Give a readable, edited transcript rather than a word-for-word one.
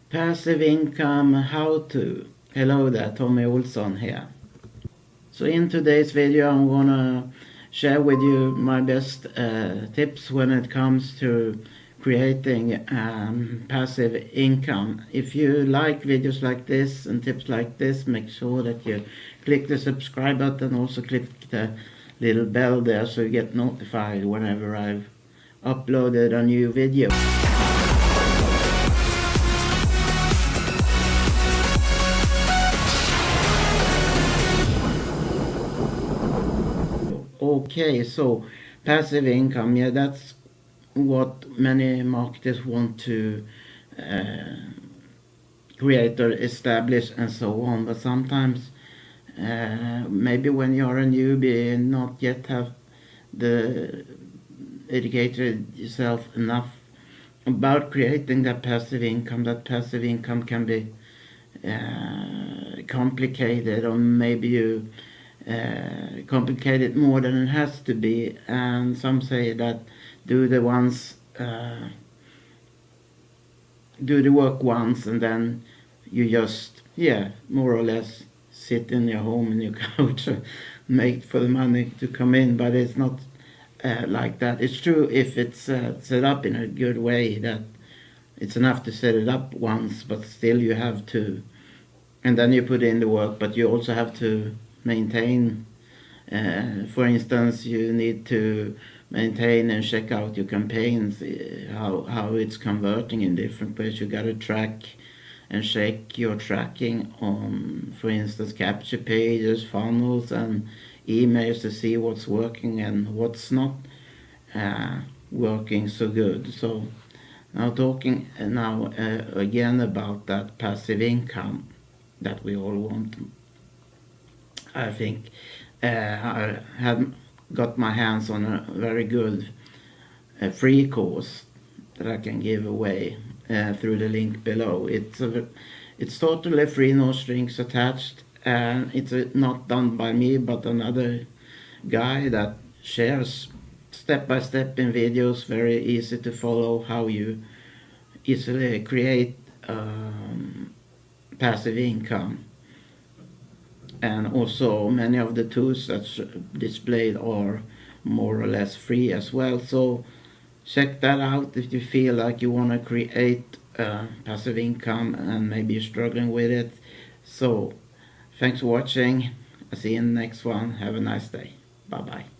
Passive income how-to. Hello there, Tommy Olsson here. So in today's video I'm gonna share with you my best tips when it comes to creating passive income. If you like videos like this and tips like this, make sure that you click the subscribe button, also click the little bell there so you get notified whenever I've uploaded a new video. Okay, so passive income, yeah, that's what many marketers want to create or establish and so on. But sometimes, maybe when you're a newbie and not yet have educated yourself enough about creating that passive income can be complicated, or maybe you complicate it more than it has to be. And some say that do the work once and then you just more or less sit in your home and your couch and make for the money to come in. But it's not like that. It's true if it's set up in a good way, that it's enough to set it up once, but still you have to, and then you put in the work, but you also have to maintain. For instance, you need to maintain and check out your campaigns, how it's converting in different ways. You got to track and check your tracking on, for instance, capture pages, funnels, and emails to see what's working and what's not working so good. So now talking again about that passive income that we all want. I think I have got my hands on a very good free course that I can give away through the link below. It's totally free, no strings attached, and it's not done by me but another guy that shares step by step in videos, very easy to follow, how you easily create passive income. And also many of the tools that's displayed are more or less free as well. So check that out if you feel like you want to create passive income and maybe you're struggling with it. So thanks for watching. I'll see you in the next one. Have a nice day. Bye bye.